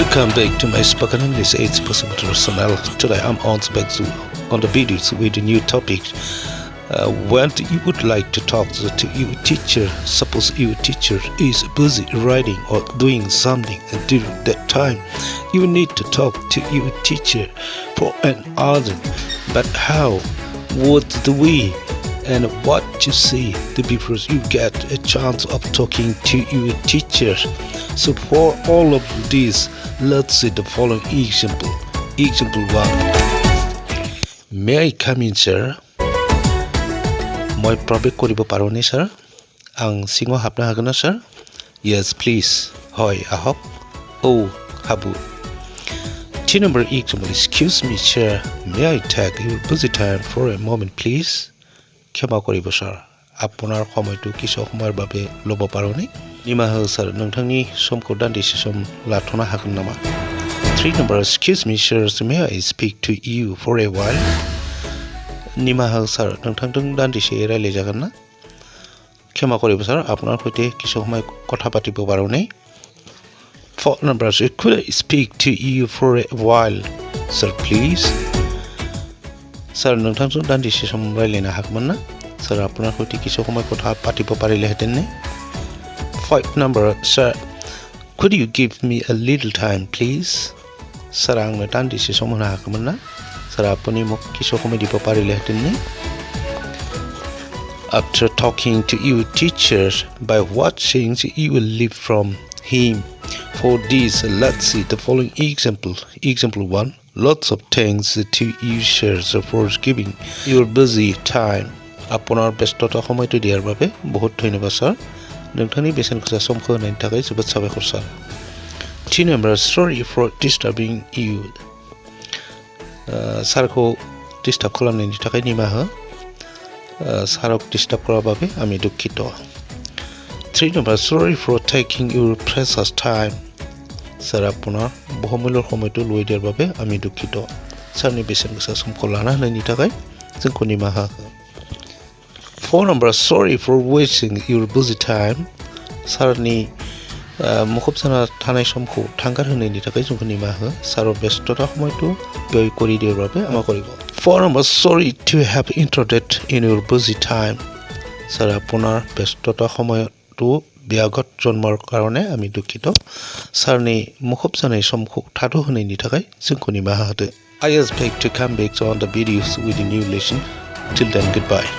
Welcome back to my spoken English 8% channel. Today I'm on the videos with a new topic. When you would like to talk to your teacher, suppose your teacher is busy writing or doing something, and during that time you need to talk to your teacher for an hour. But how? What the way? And what you say the before you get a chance of talking to your teacher. So for all of this, let's see the following example. Example 1. May I come in, sir? Moi probek koribo parone, sir? Ang singo hapna hagana, sir? Yes, please. Hoy, ahok. Oh, habu. T number example. Excuse me, sir. May I take your busy time for a moment, please? ক্ষমা কৰিব sir আপোনাৰ সময়টো কিছু সময়ৰ বাবে ল'ব পাৰোনে নিমাহ sir নोंथांनि समखौ दान्दिसे सम लाथ'नो हागोन नामा 3 number excuse me sir may I speak to you for a while নিমাহ স্যাৰ नोंथांजों दान्दिसे रायलाय जागोन ना ক্ষমা কৰিব স্যাৰ আপোনাৰ সৈতে কিছু সময় কথা পাতিব পাৰোনে 4 number could I speak to you for a while sir please Sir, नोंथांजों दान्दिसे सम रायलायनो हागोन ना Sir, আপোনাৰ সৈতে কিছু সময় কথা পাতিব পাৰিলেহেঁতেন নে 5 number Sir, could you give me a little time please Sir, आंनो दान्दिसे सम होनो हागोन ना Sir, আপুনি মোক কিছু সময় দিব পাৰিলেহেঁতেন নে After talking to your teacher by watching you will live from him For this, let's see the following example. Example 1. Lots of thanks to you shares for giving your busy time. আপোনাৰ ব্যস্ততা সময়টো দিয়াৰ বাবে বহুত ধন্যবাদ sir নोंथांनि बेसेनगोसा समखौ होनायनि थाखाय जोबोद साबायखर স্যাर 3 number sorry for disturbing you सारखौ डिस्टार्ब खालामनायनि थाखाय निमाहा हो सारक डिस्टार्ब কৰাৰ বাবে আমি দুঃখিত 3 number sorry for taking your precious time Sir, আপোনাৰ বহুমূল্যৰ সময়টো লৈ দিয়াৰ বাবে আমি দুঃখিত সাৰনি बेसेनगोसा समखौ लाना होनायनि थाखाय जोंखौ निमाहा हो 4 number sorry for wasting your busy time सारनि मुखुब जाना थानाय समखौ थांगार होनायनि थाखाय जोंखौ निमाहा हो सार बेस्तता সময়টো ব্যয় কৰি দিয়াৰ বাবে আমা কৰিব 4 number sorry to have interrupted in your busy time Sir, আপোনাৰ বেস্ততা সময়টো ব্যাঘাত জন্মৰ কাৰণে আমি দুঃখিত সাৰনি মুখব জানাই সমখौ थादो होनायनि थाखाय जोंखौ निमाहा होदो I expect to come back on the videos with a new lesson till then goodbye